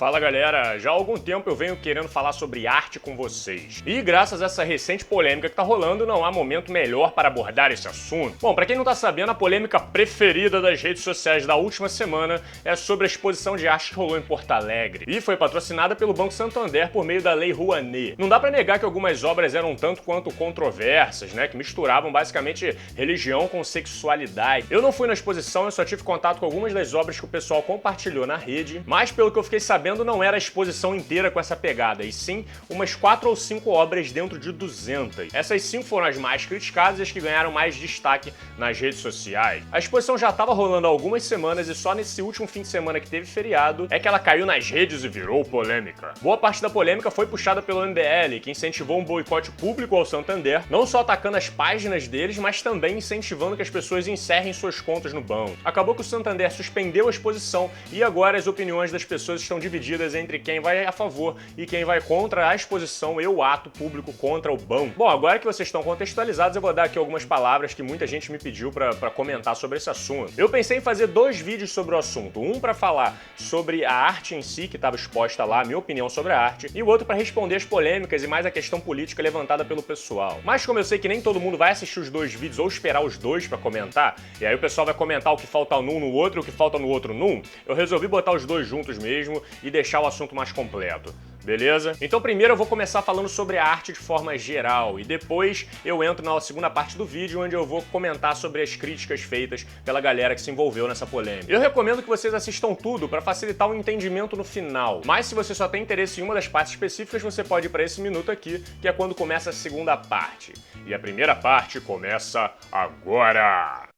Fala galera, já há algum tempo eu venho querendo falar sobre arte com vocês. E graças a essa recente polêmica que tá rolando, não há momento melhor para abordar esse assunto. Bom, pra quem não tá sabendo, a polêmica preferida das redes sociais da última semana é sobre a exposição de arte que rolou em Porto Alegre. E foi patrocinada pelo Banco Santander por meio da Lei Rouanet. Não dá pra negar que algumas obras eram tanto quanto controversas, né? Que misturavam basicamente religião com sexualidade. Eu não fui na exposição, eu só tive contato com algumas das obras que o pessoal compartilhou na rede, mas pelo que eu fiquei sabendo, não era a exposição inteira com essa pegada, e sim umas 4 ou 5 obras dentro de 200. Essas 5 foram as mais criticadas e as que ganharam mais destaque nas redes sociais. A exposição já estava rolando há algumas semanas e só nesse último fim de semana que teve feriado é que ela caiu nas redes e virou polêmica. Boa parte da polêmica foi puxada pelo MBL, que incentivou um boicote público ao Santander, não só atacando as páginas deles, mas também incentivando que as pessoas encerrem suas contas no banco. Acabou que o Santander suspendeu a exposição e agora as opiniões das pessoas estão divididas entre quem vai a favor e quem vai contra a exposição e o ato público contra o banco. Bom, agora que vocês estão contextualizados, eu vou dar aqui algumas palavras que muita gente me pediu pra comentar sobre esse assunto. Eu pensei em fazer 2 vídeos sobre o assunto, um pra falar sobre a arte em si, que estava exposta lá, a minha opinião sobre a arte, e o outro pra responder as polêmicas e mais a questão política levantada pelo pessoal. Mas como eu sei que nem todo mundo vai assistir os 2 vídeos ou esperar os 2 pra comentar, e aí o pessoal vai comentar o que falta num no outro e o que falta no outro num, eu resolvi botar os 2 juntos mesmo e deixar o assunto mais completo. Beleza? Então primeiro eu vou começar falando sobre a arte de forma geral e depois eu entro na segunda parte do vídeo onde eu vou comentar sobre as críticas feitas pela galera que se envolveu nessa polêmica. Eu recomendo que vocês assistam tudo para facilitar o entendimento no final, mas se você só tem interesse em uma das partes específicas, você pode ir para esse minuto aqui, que é quando começa a segunda parte. E a primeira parte começa agora!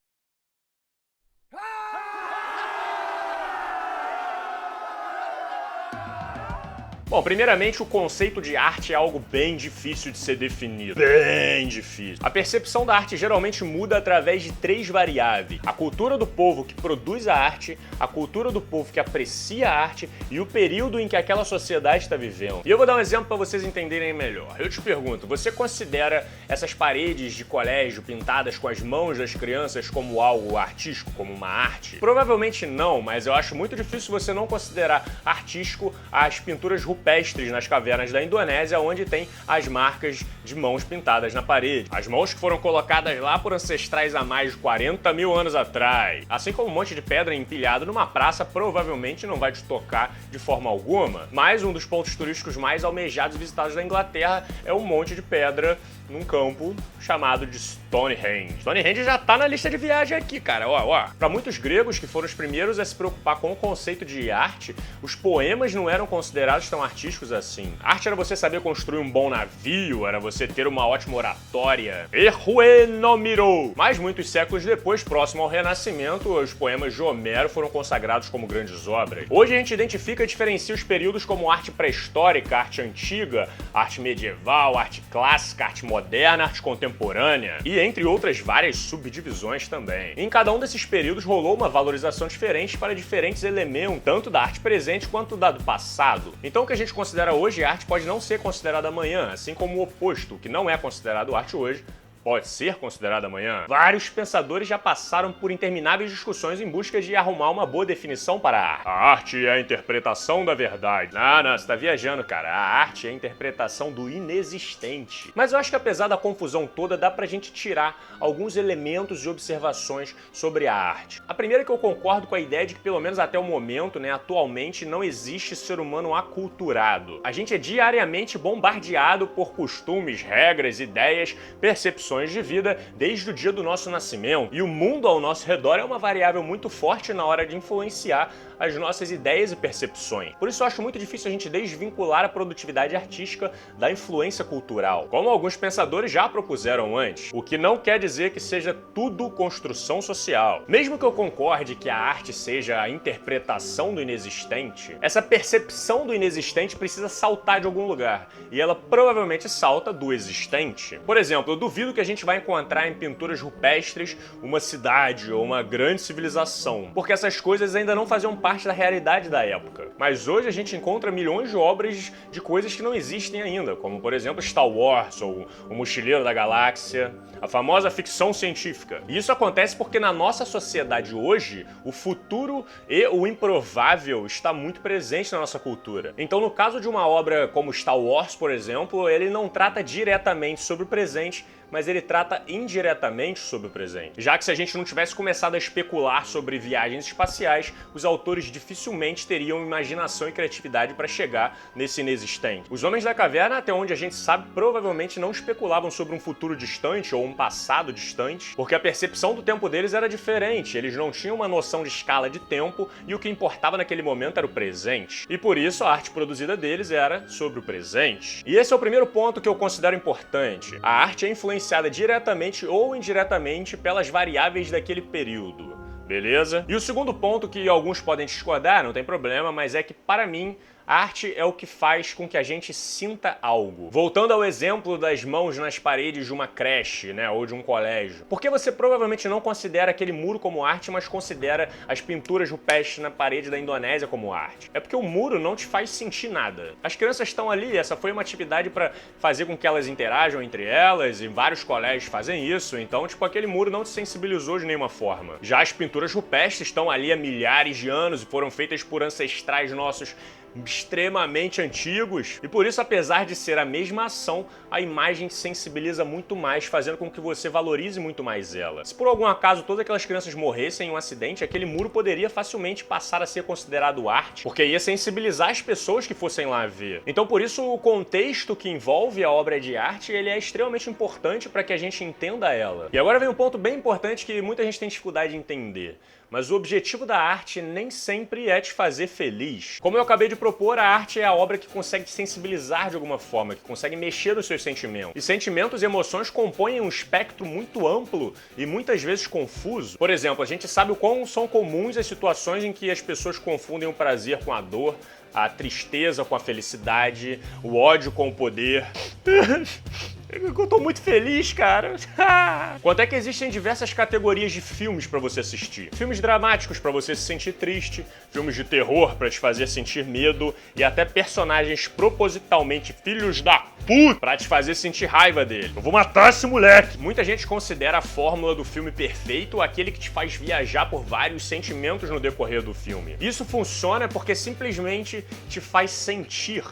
Bom, primeiramente, o conceito de arte é algo bem difícil de ser definido. Bem difícil. A percepção da arte geralmente muda através de 3 variáveis: a cultura do povo que produz a arte, a cultura do povo que aprecia a arte e o período em que aquela sociedade está vivendo. E eu vou dar um exemplo para vocês entenderem melhor. Eu te pergunto, você considera essas paredes de colégio pintadas com as mãos das crianças como algo artístico, como uma arte? Provavelmente não, mas eu acho muito difícil você não considerar artístico as pinturas rupestres nas cavernas da Indonésia, onde tem as marcas de mãos pintadas na parede. As mãos que foram colocadas lá por ancestrais há mais de 40 mil anos atrás. Assim como um monte de pedra empilhado numa praça provavelmente não vai te tocar de forma alguma. Mas um dos pontos turísticos mais almejados e visitados da Inglaterra é um monte de pedra num campo chamado de Stonehenge. Stonehenge já tá na lista de viagem aqui, cara, ó. Para muitos gregos, que foram os primeiros a se preocupar com o conceito de arte, os poemas não eram considerados tão artísticos assim. Arte era você saber construir um bom navio, era você ter uma ótima oratória. Errue no miro! Mas muitos séculos depois, próximo ao Renascimento, os poemas de Homero foram consagrados como grandes obras. Hoje a gente identifica e diferencia os períodos como arte pré-histórica, arte antiga, arte medieval, arte clássica, arte moderna, arte contemporânea e entre outras várias subdivisões também. Em cada um desses períodos rolou uma valorização diferente para diferentes elementos, tanto da arte presente quanto da do passado. Então o que a gente considera hoje arte pode não ser considerado amanhã, assim como o oposto, o que não é considerado arte hoje, pode ser considerado amanhã. Vários pensadores já passaram por intermináveis discussões em busca de arrumar uma boa definição para a arte. A arte é a interpretação da verdade. Não, você tá viajando, cara. A arte é a interpretação do inexistente. Mas eu acho que apesar da confusão toda, dá pra gente tirar alguns elementos e observações sobre a arte. A primeira é que eu concordo com a ideia de que, pelo menos até o momento, né, atualmente, não existe ser humano aculturado. A gente é diariamente bombardeado por costumes, regras, ideias, percepções de vida desde o dia do nosso nascimento. E o mundo ao nosso redor é uma variável muito forte na hora de influenciar as nossas ideias e percepções. Por isso eu acho muito difícil a gente desvincular a produtividade artística da influência cultural, como alguns pensadores já propuseram antes, o que não quer dizer que seja tudo construção social. Mesmo que eu concorde que a arte seja a interpretação do inexistente, essa percepção do inexistente precisa saltar de algum lugar, e ela provavelmente salta do existente. Por exemplo, eu duvido que a gente vai encontrar em pinturas rupestres uma cidade ou uma grande civilização, porque essas coisas ainda não faziam parte da realidade da época. Mas hoje a gente encontra milhões de obras de coisas que não existem ainda, como por exemplo Star Wars ou O Mochileiro da Galáxia, a famosa ficção científica. E isso acontece porque na nossa sociedade hoje, o futuro e o improvável está muito presente na nossa cultura. Então, no caso de uma obra como Star Wars, por exemplo, ele não trata diretamente sobre o presente, mas ele trata indiretamente sobre o presente. Já que se a gente não tivesse começado a especular sobre viagens espaciais, os autores dificilmente teriam imaginação e criatividade para chegar nesse inexistente. Os Homens da Caverna, até onde a gente sabe, provavelmente não especulavam sobre um futuro distante ou um passado distante, porque a percepção do tempo deles era diferente, eles não tinham uma noção de escala de tempo e o que importava naquele momento era o presente. E por isso a arte produzida deles era sobre o presente. E esse é o primeiro ponto que eu considero importante. A arte é influenciada diretamente ou indiretamente pelas variáveis daquele período. Beleza? E o segundo ponto, que alguns podem discordar, não tem problema, mas é que para mim a arte é o que faz com que a gente sinta algo. Voltando ao exemplo das mãos nas paredes de uma creche, né, ou de um colégio. Por que você provavelmente não considera aquele muro como arte, mas considera as pinturas rupestres na parede da Indonésia como arte? É porque o muro não te faz sentir nada. As crianças estão ali, essa foi uma atividade para fazer com que elas interajam entre elas, e vários colégios fazem isso, então, tipo, aquele muro não te sensibilizou de nenhuma forma. Já as pinturas rupestres estão ali há milhares de anos e foram feitas por ancestrais nossos extremamente antigos, e por isso, apesar de ser a mesma ação, a imagem sensibiliza muito mais, fazendo com que você valorize muito mais ela. Se por algum acaso todas aquelas crianças morressem em um acidente, aquele muro poderia facilmente passar a ser considerado arte, porque ia sensibilizar as pessoas que fossem lá ver. Então por isso o contexto que envolve a obra de arte, ele é extremamente importante para que a gente entenda ela. E agora vem um ponto bem importante que muita gente tem dificuldade de entender. Mas o objetivo da arte nem sempre é te fazer feliz. Como eu acabei de propor, a arte é a obra que consegue te sensibilizar de alguma forma, que consegue mexer nos seus sentimentos. E sentimentos e emoções compõem um espectro muito amplo e muitas vezes confuso. Por exemplo, a gente sabe o quão são comuns as situações em que as pessoas confundem o prazer com a dor, a tristeza com a felicidade, o ódio com o poder. Eu tô muito feliz, cara. Quanto é que existem diversas categorias de filmes pra você assistir. Filmes dramáticos pra você se sentir triste, filmes de terror pra te fazer sentir medo e até personagens propositalmente filhos da puta pra te fazer sentir raiva dele. Eu vou matar esse moleque. Muita gente considera a fórmula do filme perfeito aquele que te faz viajar por vários sentimentos no decorrer do filme. Isso funciona porque simplesmente te faz sentir.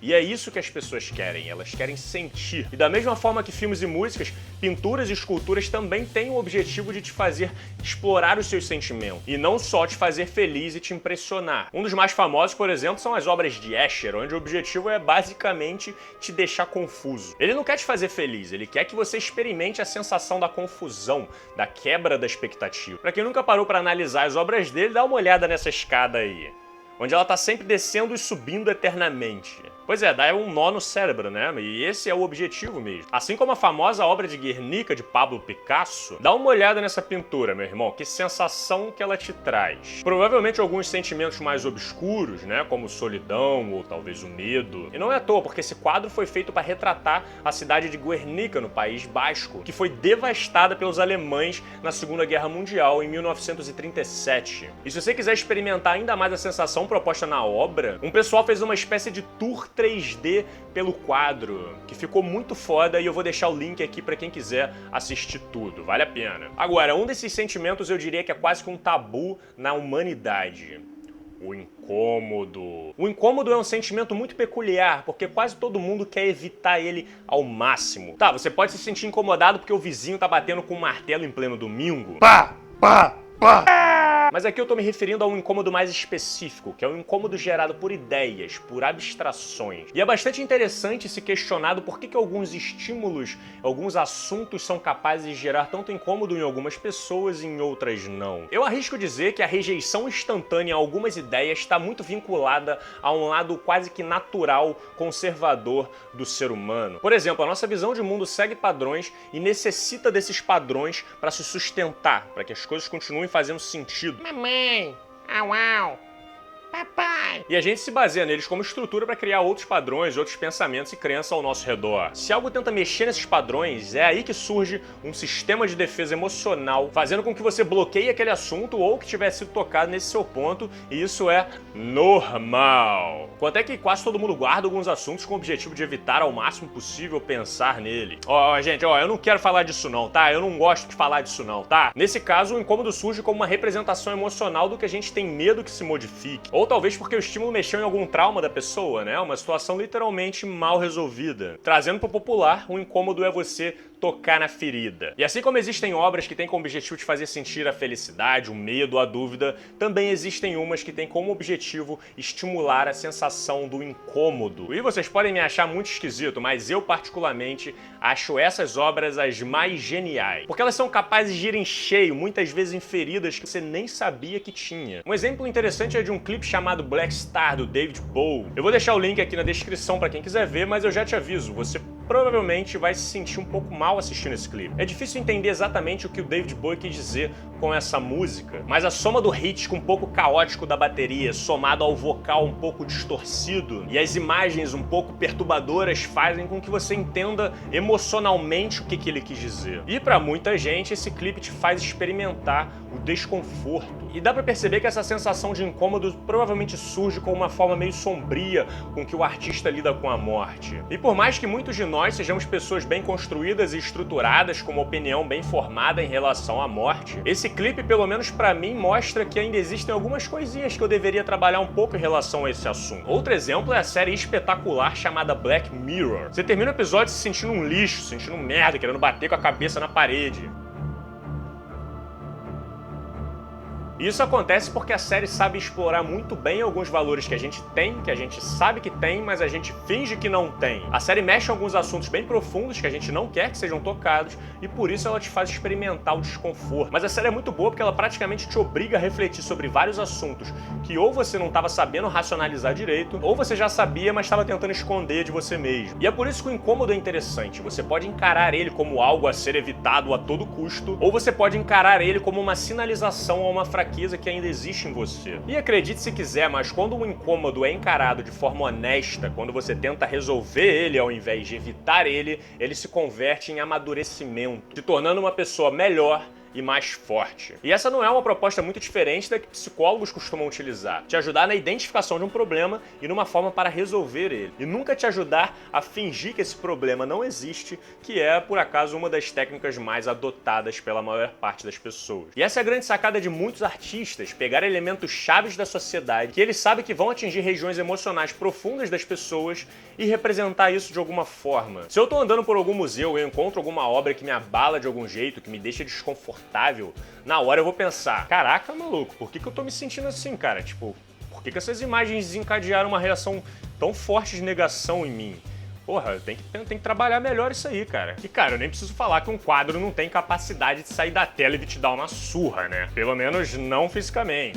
E é isso que as pessoas querem, elas querem sentir. E da mesma forma que filmes e músicas, pinturas e esculturas também têm o objetivo de te fazer explorar os seus sentimentos, e não só te fazer feliz e te impressionar. Um dos mais famosos, por exemplo, são as obras de Escher, onde o objetivo é basicamente te deixar confuso. Ele não quer te fazer feliz, ele quer que você experimente a sensação da confusão, da quebra da expectativa. Pra quem nunca parou pra analisar as obras dele, dá uma olhada nessa escada aí, onde ela tá sempre descendo e subindo eternamente. Pois é, dá um nó no cérebro, né? E esse é o objetivo mesmo. Assim como a famosa obra de Guernica, de Pablo Picasso, dá uma olhada nessa pintura, meu irmão, que sensação que ela te traz. Provavelmente alguns sentimentos mais obscuros, né? Como solidão ou talvez o medo. E não é à toa, porque esse quadro foi feito para retratar a cidade de Guernica, no País Basco, que foi devastada pelos alemães na Segunda Guerra Mundial, em 1937. E se você quiser experimentar ainda mais a sensação proposta na obra, um pessoal fez uma espécie de tour 3D pelo quadro, que ficou muito foda, e eu vou deixar o link aqui pra quem quiser assistir tudo, vale a pena. Agora, um desses sentimentos eu diria que é quase que um tabu na humanidade. O incômodo. O incômodo é um sentimento muito peculiar, porque quase todo mundo quer evitar ele ao máximo. Tá, você pode se sentir incomodado porque o vizinho tá batendo com um martelo em pleno domingo. Pá! Pá! Pá! Mas aqui eu tô me referindo a um incômodo mais específico, que é um incômodo gerado por ideias, por abstrações. E é bastante interessante se questionado por que alguns estímulos, alguns assuntos são capazes de gerar tanto incômodo em algumas pessoas e em outras não. Eu arrisco dizer que a rejeição instantânea a algumas ideias está muito vinculada a um lado quase que natural, conservador do ser humano. Por exemplo, a nossa visão de mundo segue padrões e necessita desses padrões para se sustentar, para que as coisas continuem fazendo sentido. Mamãe, au au. papai. E a gente se baseia neles como estrutura para criar outros padrões, outros pensamentos e crenças ao nosso redor. Se algo tenta mexer nesses padrões, é aí que surge um sistema de defesa emocional, fazendo com que você bloqueie aquele assunto ou que tivesse sido tocado nesse seu ponto, e isso é normal. Quanto é que quase todo mundo guarda alguns assuntos com o objetivo de evitar ao máximo possível pensar nele. Gente, eu não quero falar disso não, tá? Eu não gosto de falar disso não, tá? Nesse caso, o incômodo surge como uma representação emocional do que a gente tem medo que se modifique. Ou talvez porque o estímulo mexeu em algum trauma da pessoa, né? Uma situação literalmente mal resolvida. Trazendo pro popular, o incômodo é você tocar na ferida. E assim como existem obras que têm como objetivo de fazer sentir a felicidade, o medo, a dúvida, também existem umas que têm como objetivo estimular a sensação do incômodo. E vocês podem me achar muito esquisito, mas eu particularmente acho essas obras as mais geniais. Porque elas são capazes de ir em cheio, muitas vezes em feridas que você nem sabia que tinha. Um exemplo interessante é de um clipe chamado Black Star, do David Bowie. Eu vou deixar o link aqui na descrição para quem quiser ver, mas eu já te aviso, você provavelmente vai se sentir um pouco mal assistindo esse clipe. É difícil entender exatamente o que o David Bowie quis dizer com essa música, mas a soma do ritmo um pouco caótico da bateria, somado ao vocal um pouco distorcido e as imagens um pouco perturbadoras fazem com que você entenda emocionalmente o que ele quis dizer. E pra muita gente, esse clipe te faz experimentar o desconforto. E dá pra perceber que essa sensação de incômodo provavelmente surge com uma forma meio sombria com que o artista lida com a morte. E por mais que muitos de nós sejamos pessoas bem construídas e estruturadas com uma opinião bem formada em relação à morte, esse clipe, pelo menos pra mim, mostra que ainda existem algumas coisinhas que eu deveria trabalhar um pouco em relação a esse assunto. Outro exemplo é a série espetacular chamada Black Mirror. Você termina o episódio se sentindo um lixo, se sentindo um merda, querendo bater com a cabeça na parede. Isso acontece porque a série sabe explorar muito bem alguns valores que a gente tem, que a gente sabe que tem, mas a gente finge que não tem. A série mexe em alguns assuntos bem profundos que a gente não quer que sejam tocados e por isso ela te faz experimentar o desconforto. Mas a série é muito boa porque ela praticamente te obriga a refletir sobre vários assuntos que ou você não estava sabendo racionalizar direito, ou você já sabia, mas estava tentando esconder de você mesmo. E é por isso que o incômodo é interessante. Você pode encarar ele como algo a ser evitado a todo custo, ou você pode encarar ele como uma sinalização a uma fraqueza que ainda existe em você. E acredite se quiser, mas quando um incômodo é encarado de forma honesta, quando você tenta resolver ele ao invés de evitar ele, ele se converte em amadurecimento, se tornando uma pessoa melhor e mais forte. E essa não é uma proposta muito diferente da que psicólogos costumam utilizar. Te ajudar na identificação de um problema e numa forma para resolver ele. E nunca te ajudar a fingir que esse problema não existe, que é, por acaso, uma das técnicas mais adotadas pela maior parte das pessoas. E essa é a grande sacada de muitos artistas, pegar elementos chaves da sociedade, que eles sabem que vão atingir regiões emocionais profundas das pessoas e representar isso de alguma forma. Se eu tô andando por algum museu e eu encontro alguma obra que me abala de algum jeito, que me deixa desconfortável, na hora eu vou pensar, caraca, maluco, por que eu tô me sentindo assim, cara? Tipo, por que essas imagens desencadearam uma reação tão forte de negação em mim? Porra, tem que trabalhar melhor isso aí, cara. E, cara, eu nem preciso falar que um quadro não tem capacidade de sair da tela e de te dar uma surra, né? Pelo menos não fisicamente.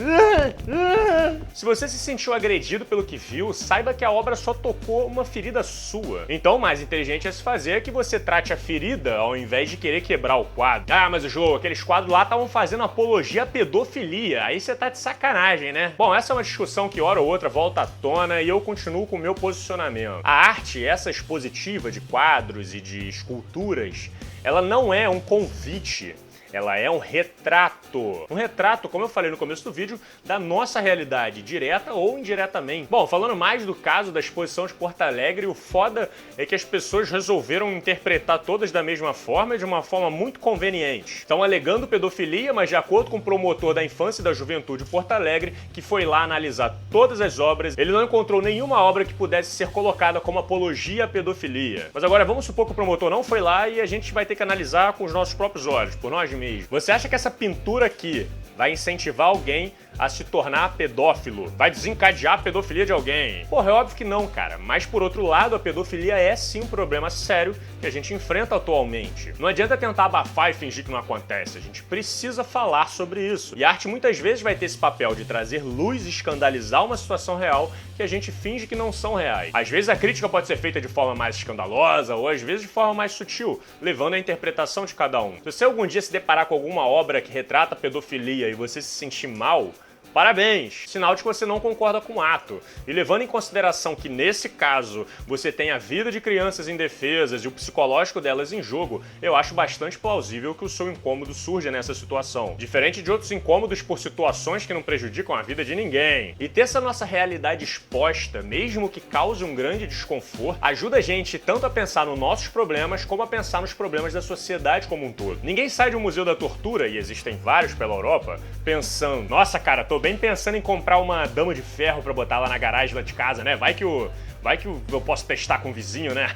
Se você se sentiu agredido pelo que viu, saiba que a obra só tocou uma ferida sua. Então, o mais inteligente a se fazer é que você trate a ferida ao invés de querer quebrar o quadro. Ah, mas o João, aqueles quadros lá estavam fazendo apologia à pedofilia. Aí você tá de sacanagem, né? Bom, essa é uma discussão que hora ou outra volta à tona e eu continuo com o meu posicionamento. A arte, essa expositiva de quadros e de esculturas, ela não é um convite, ela é um retrato. Um retrato, como eu falei no começo do vídeo, da nossa realidade, direta ou indiretamente. Bom, falando mais do caso da exposição de Porto Alegre, o foda é que as pessoas resolveram interpretar todas da mesma forma e de uma forma muito conveniente. Estão alegando pedofilia, mas de acordo com o promotor da infância e da juventude de Porto Alegre, que foi lá analisar todas as obras, ele não encontrou nenhuma obra que pudesse ser colocada como apologia à pedofilia. Mas agora vamos supor que o promotor não foi lá e a gente vai ter que analisar com os nossos próprios olhos, por nós mesmos. Você acha que essa pintura aqui vai incentivar alguém a se tornar pedófilo? Vai desencadear a pedofilia de alguém? Porra, é óbvio que não, cara. Mas, por outro lado, a pedofilia é sim um problema sério que a gente enfrenta atualmente. Não adianta tentar abafar e fingir que não acontece. A gente precisa falar sobre isso. E a arte muitas vezes vai ter esse papel de trazer luz e escandalizar uma situação real que a gente finge que não são reais. Às vezes a crítica pode ser feita de forma mais escandalosa ou às vezes de forma mais sutil, levando à interpretação de cada um. Se você algum dia se deparar com alguma obra que retrata pedofilia e você se sentir mal, parabéns! Sinal de que você não concorda com o ato. E levando em consideração que, nesse caso, você tem a vida de crianças indefesas e o psicológico delas em jogo, eu acho bastante plausível que o seu incômodo surja nessa situação. Diferente de outros incômodos por situações que não prejudicam a vida de ninguém. E ter essa nossa realidade exposta, mesmo que cause um grande desconforto, ajuda a gente tanto a pensar nos nossos problemas, como a pensar nos problemas da sociedade como um todo. Ninguém sai de um museu da tortura, e existem vários pela Europa, pensando, nossa cara, tô bem pensando em comprar uma dama de ferro pra botar lá na garagem lá de casa, né? Vai que eu posso testar com o vizinho, né?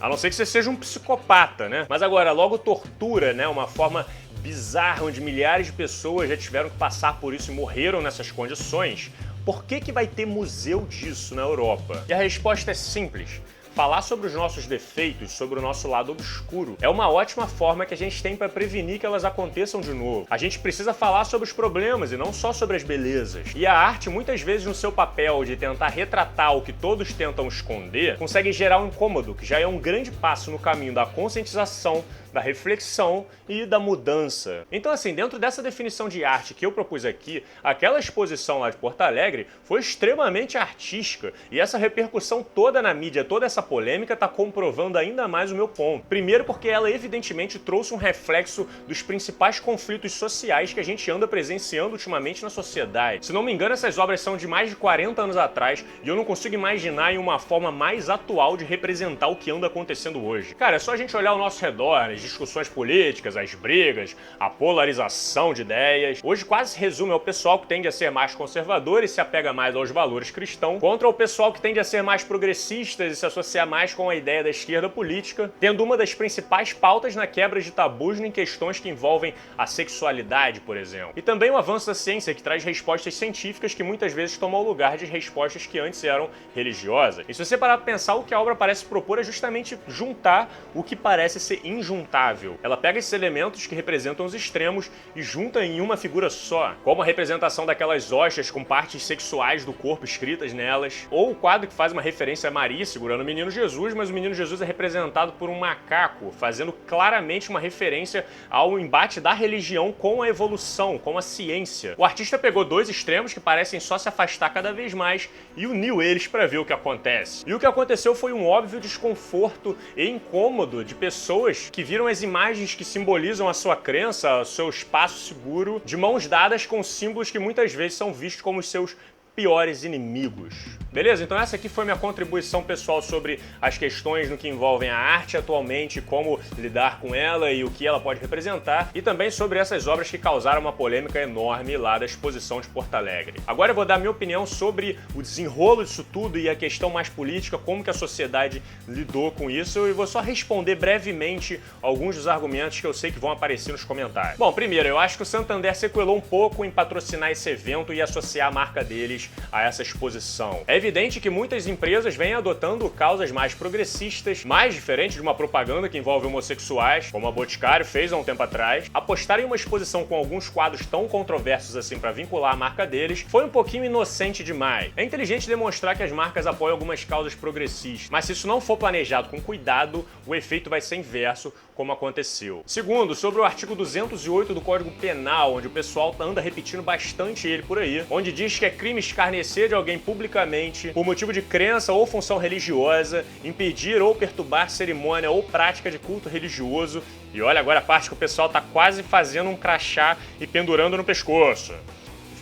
A não ser que você seja um psicopata, né? Mas agora, logo tortura, né? Uma forma bizarra onde milhares de pessoas já tiveram que passar por isso e morreram nessas condições. Por que vai ter museu disso na Europa? E a resposta é simples. Falar sobre os nossos defeitos, sobre o nosso lado obscuro, é uma ótima forma que a gente tem para prevenir que elas aconteçam de novo. A gente precisa falar sobre os problemas e não só sobre as belezas. E a arte, muitas vezes, no seu papel de tentar retratar o que todos tentam esconder, consegue gerar um incômodo, que já é um grande passo no caminho da conscientização, da reflexão e da mudança. Então, assim, dentro dessa definição de arte que eu propus aqui, aquela exposição lá de Porto Alegre foi extremamente artística, e essa repercussão toda na mídia, toda essa polêmica está comprovando ainda mais o meu ponto. Primeiro porque ela evidentemente trouxe um reflexo dos principais conflitos sociais que a gente anda presenciando ultimamente na sociedade. Se não me engano, essas obras são de mais de 40 anos atrás, e eu não consigo imaginar em uma forma mais atual de representar o que anda acontecendo hoje. Cara, é só a gente olhar ao nosso redor, as discussões políticas, as brigas, a polarização de ideias. Hoje quase se resume ao pessoal que tende a ser mais conservador e se apega mais aos valores cristãos, contra o pessoal que tende a ser mais progressista e se associar mais com a ideia da esquerda política, tendo uma das principais pautas na quebra de tabus em questões que envolvem a sexualidade, por exemplo. E também o avanço da ciência, que traz respostas científicas que muitas vezes tomam o lugar de respostas que antes eram religiosas. E se você parar para pensar, o que a obra parece propor é justamente juntar o que parece ser injuntável. Ela pega esses elementos que representam os extremos e junta em uma figura só, como a representação daquelas hóstias com partes sexuais do corpo escritas nelas, ou o quadro que faz uma referência a Maria segurando o menino Jesus, mas o menino Jesus é representado por um macaco, fazendo claramente uma referência ao embate da religião com a evolução, com a ciência. O artista pegou dois extremos que parecem só se afastar cada vez mais e uniu eles para ver o que acontece. E o que aconteceu foi um óbvio desconforto e incômodo de pessoas que viram as imagens que simbolizam a sua crença, o seu espaço seguro, de mãos dadas com símbolos que muitas vezes são vistos como os seus piores inimigos. Beleza? Então essa aqui foi minha contribuição pessoal sobre as questões no que envolvem a arte atualmente, como lidar com ela e o que ela pode representar, e também sobre essas obras que causaram uma polêmica enorme lá da exposição de Porto Alegre. Agora eu vou dar minha opinião sobre o desenrolo disso tudo e a questão mais política, como que a sociedade lidou com isso, e vou só responder brevemente alguns dos argumentos que eu sei que vão aparecer nos comentários. Bom, primeiro, eu acho que o Santander sequelou um pouco em patrocinar esse evento e associar a marca deles a essa exposição. É evidente que muitas empresas vêm adotando causas mais progressistas, mais diferentes de uma propaganda que envolve homossexuais, como a Boticário fez há um tempo atrás. Apostar em uma exposição com alguns quadros tão controversos assim para vincular a marca deles foi um pouquinho inocente demais. É inteligente demonstrar que as marcas apoiam algumas causas progressistas, mas se isso não for planejado com cuidado, o efeito vai ser inverso, como aconteceu. Segundo, sobre o artigo 208 do Código Penal, onde o pessoal anda repetindo bastante ele por aí, onde diz que é crime escarnecer de alguém publicamente por motivo de crença ou função religiosa, impedir ou perturbar cerimônia ou prática de culto religioso. E olha agora a parte que o pessoal tá quase fazendo um crachá e pendurando no pescoço.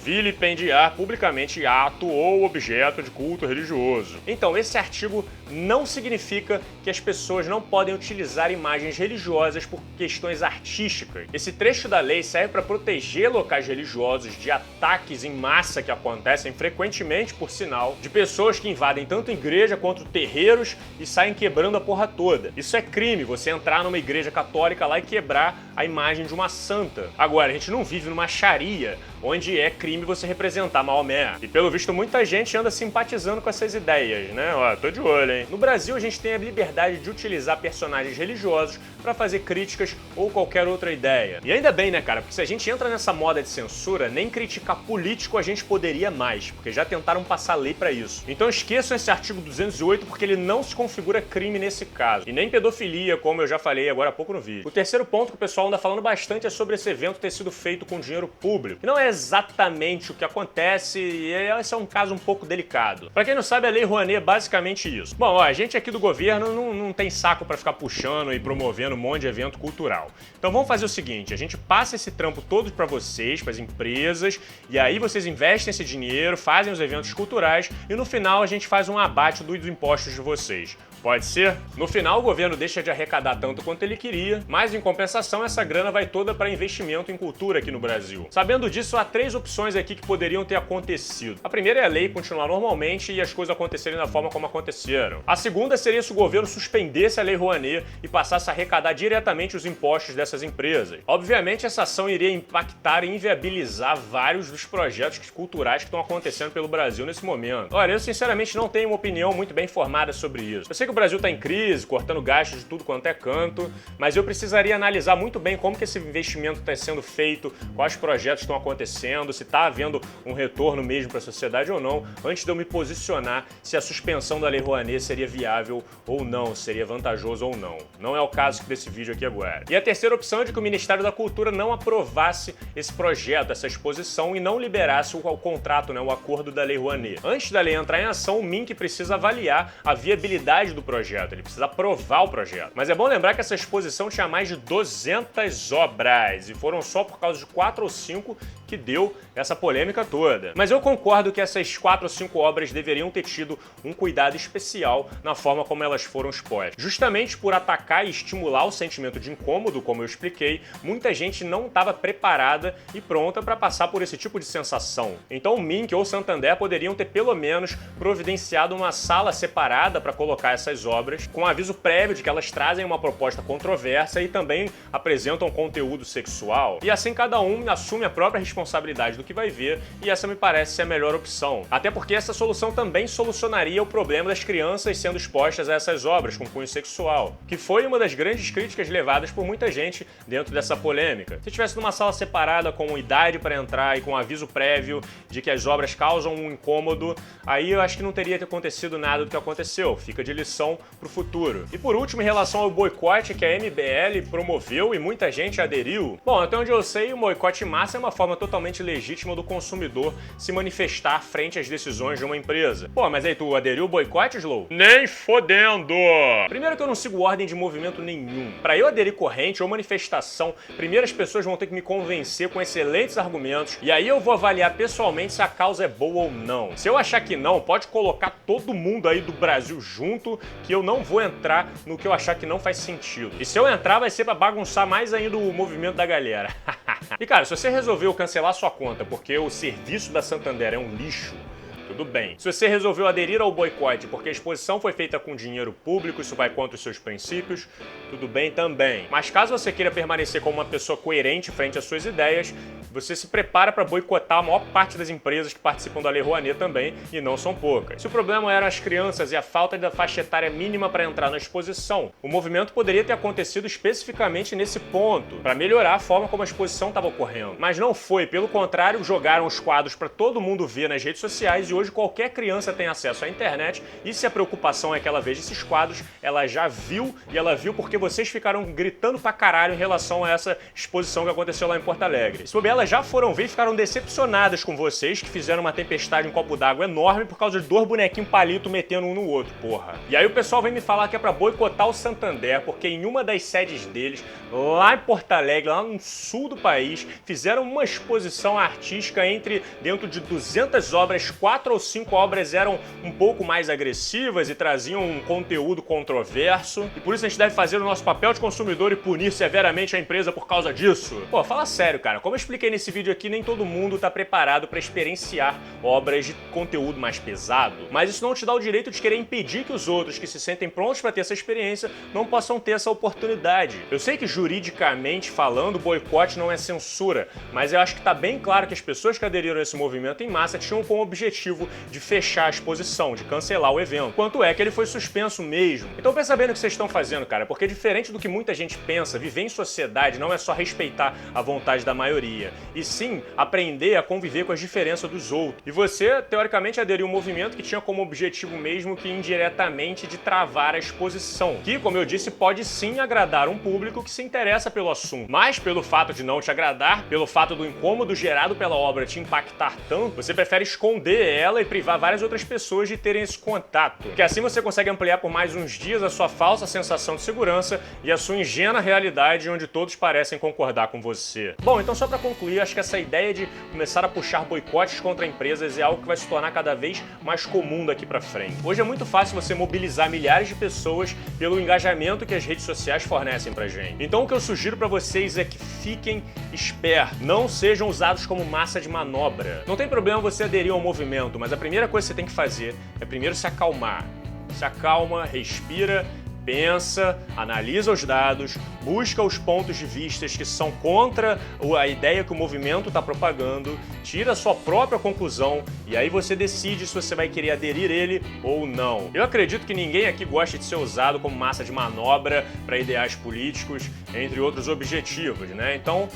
Vilipendiar publicamente ato ou objeto de culto religioso. Então, esse artigo não significa que as pessoas não podem utilizar imagens religiosas por questões artísticas. Esse trecho da lei serve para proteger locais religiosos de ataques em massa que acontecem frequentemente, por sinal, de pessoas que invadem tanto igreja quanto terreiros e saem quebrando a porra toda. Isso é crime, você entrar numa igreja católica lá e quebrar a imagem de uma santa. Agora, a gente não vive numa Sharia, onde é crime você representar Maomé. E pelo visto muita gente anda simpatizando com essas ideias, né? Ó, tô de olho, hein? No Brasil a gente tem a liberdade de utilizar personagens religiosos pra fazer críticas ou qualquer outra ideia. E ainda bem, né, cara? Porque se a gente entra nessa moda de censura, nem criticar político a gente poderia mais, porque já tentaram passar lei pra isso. Então esqueçam esse artigo 208 porque ele não se configura crime nesse caso. E nem pedofilia, como eu já falei agora há pouco no vídeo. O terceiro ponto que o pessoal anda falando bastante é sobre esse evento ter sido feito com dinheiro público. E não é exatamente o que acontece e esse é um caso um pouco delicado. Pra quem não sabe, a Lei Rouanet é basicamente isso. Bom, ó, a gente aqui do governo não tem saco pra ficar puxando e promovendo um monte de evento cultural. Então vamos fazer o seguinte, a gente passa esse trampo todo pra vocês, pras empresas, e aí vocês investem esse dinheiro, fazem os eventos culturais e no final a gente faz um abate dos impostos de vocês. Pode ser? No final, o governo deixa de arrecadar tanto quanto ele queria, mas em compensação, essa grana vai toda para investimento em cultura aqui no Brasil. Sabendo disso, há 3 opções aqui que poderiam ter acontecido. A primeira é a lei continuar normalmente e as coisas acontecerem da forma como aconteceram. A segunda seria se o governo suspendesse a Lei Rouanet e passasse a arrecadar diretamente os impostos dessas empresas. Obviamente, essa ação iria impactar e inviabilizar vários dos projetos culturais que estão acontecendo pelo Brasil nesse momento. Olha, eu sinceramente não tenho uma opinião muito bem formada sobre isso. Eu sei que o Brasil está em crise, cortando gastos de tudo quanto é canto, mas eu precisaria analisar muito bem como que esse investimento está sendo feito, quais projetos estão acontecendo, se está havendo um retorno mesmo para a sociedade ou não, antes de eu me posicionar se a suspensão da Lei Rouanet seria viável ou não, seria vantajoso ou não. Não é o caso desse vídeo aqui agora. E a terceira opção é de que o Ministério da Cultura não aprovasse esse projeto, essa exposição, e não liberasse o contrato, o acordo da Lei Rouanet. Antes da lei entrar em ação, o MINC precisa avaliar a viabilidade do projeto, ele precisa aprovar o projeto. Mas é bom lembrar que essa exposição tinha mais de 200 obras e foram só por causa de 4 ou 5 que deu essa polêmica toda. Mas eu concordo que essas 4 ou 5 obras deveriam ter tido um cuidado especial na forma como elas foram expostas. Justamente por atacar e estimular o sentimento de incômodo, como eu expliquei, muita gente não estava preparada e pronta para passar por esse tipo de sensação. Então o MINC ou o Santander poderiam ter pelo menos providenciado uma sala separada para colocar essas obras, com aviso prévio de que elas trazem uma proposta controversa e também apresentam conteúdo sexual. E assim cada um assume a própria responsabilidade do que vai ver, e essa me parece ser a melhor opção. Até porque essa solução também solucionaria o problema das crianças sendo expostas a essas obras com cunho sexual, que foi uma das grandes críticas levadas por muita gente dentro dessa polêmica. Se tivesse numa sala separada com idade para entrar e com aviso prévio de que as obras causam um incômodo, aí eu acho que não teria acontecido nada do que aconteceu. Fica de lição pro futuro. E por último, em relação ao boicote que a MBL promoveu e muita gente aderiu, bom, até onde eu sei, o boicote em massa é uma forma totalmente legítima do consumidor se manifestar frente às decisões de uma empresa. Pô, mas aí tu aderiu ao boicote, Slow? Nem fodendo! Primeiro que eu não sigo ordem de movimento nenhum. Pra eu aderir corrente ou manifestação, primeiro as pessoas vão ter que me convencer com excelentes argumentos e aí eu vou avaliar pessoalmente se a causa é boa ou não. Se eu achar que não, pode colocar todo mundo aí do Brasil junto, que eu não vou entrar no que eu achar que não faz sentido. E se eu entrar, vai ser pra bagunçar mais ainda o movimento da galera. E cara, se você resolveu cancelar sua conta porque o serviço da Santander é um lixo, tudo bem. Se você resolveu aderir ao boicote porque a exposição foi feita com dinheiro público, isso vai contra os seus princípios, tudo bem também. Mas caso você queira permanecer como uma pessoa coerente frente às suas ideias, você se prepara para boicotar a maior parte das empresas que participam da Lei Rouanet também, e não são poucas. Se o problema eram as crianças e a falta da faixa etária mínima para entrar na exposição, o movimento poderia ter acontecido especificamente nesse ponto, para melhorar a forma como a exposição estava ocorrendo. Mas não foi, pelo contrário, jogaram os quadros para todo mundo ver nas redes sociais e hoje qualquer criança tem acesso à internet, e se a preocupação é que ela veja esses quadros, ela já viu, e ela viu porque vocês ficaram gritando pra caralho em relação a essa exposição que aconteceu lá em Porto Alegre. Se elas já foram ver e ficaram decepcionadas com vocês, que fizeram uma tempestade em um copo d'água enorme por causa de 2 bonequinhos palito metendo um no outro, porra. E aí o pessoal vem me falar que é pra boicotar o Santander, porque em uma das sedes deles, lá em Porto Alegre, lá no sul do país, fizeram uma exposição artística dentro de 200 obras, 4 ou 5 obras eram um pouco mais agressivas e traziam um conteúdo controverso, e por isso a gente deve fazer o nosso papel de consumidor e punir severamente a empresa por causa disso. Pô, fala sério, cara, como eu expliquei nesse vídeo aqui, nem todo mundo tá preparado pra experienciar obras de conteúdo mais pesado, mas isso não te dá o direito de querer impedir que os outros que se sentem prontos pra ter essa experiência não possam ter essa oportunidade. Eu sei que juridicamente falando, boicote não é censura, mas eu acho que tá bem claro que as pessoas que aderiram a esse movimento em massa tinham como objetivo objetivo de fechar a exposição, de cancelar o evento. Quanto é que ele foi suspenso mesmo. Então pensa bem no que vocês estão fazendo, cara, porque diferente do que muita gente pensa, viver em sociedade não é só respeitar a vontade da maioria, e sim aprender a conviver com as diferenças dos outros. E você, teoricamente, aderiu a um movimento que tinha como objetivo mesmo que indiretamente de travar a exposição, que, como eu disse, pode sim agradar um público que se interessa pelo assunto, mas pelo fato de não te agradar, pelo fato do incômodo gerado pela obra te impactar tanto, você prefere esconder ela e privar várias outras pessoas de terem esse contato, porque assim você consegue ampliar por mais uns dias a sua falsa sensação de segurança e a sua ingênua realidade onde todos parecem concordar com você. Bom, então só para concluir, acho que essa ideia de começar a puxar boicotes contra empresas é algo que vai se tornar cada vez mais comum daqui para frente. Hoje é muito fácil você mobilizar milhares de pessoas pelo engajamento que as redes sociais fornecem pra gente. Então o que eu sugiro para vocês é que fiquem espertos, não sejam usados como massa de manobra. Não tem problema você aderir ao movimento, mas a primeira coisa que você tem que fazer é primeiro se acalmar. Se acalma, respira, pensa, analisa os dados, busca os pontos de vista que são contra a ideia que o movimento está propagando, tira a sua própria conclusão e aí você decide se você vai querer aderir a ele ou não. Eu acredito que ninguém aqui gosta de ser usado como massa de manobra para ideais políticos, entre outros objetivos, né? Então,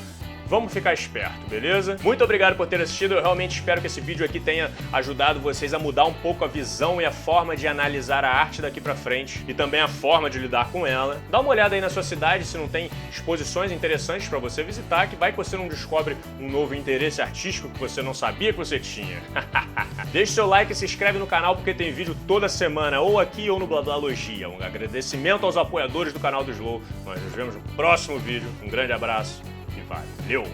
vamos ficar esperto, beleza? Muito obrigado por ter assistido, eu realmente espero que esse vídeo aqui tenha ajudado vocês a mudar um pouco a visão e a forma de analisar a arte daqui pra frente e também a forma de lidar com ela. Dá uma olhada aí na sua cidade se não tem exposições interessantes pra você visitar, que vai que você não descobre um novo interesse artístico que você não sabia que você tinha. Deixe seu like e se inscreve no canal porque tem vídeo toda semana, ou aqui ou no Bladalogia. Um agradecimento aos apoiadores do canal do Slow. Nós nos vemos no próximo vídeo. Um grande abraço. Valeu!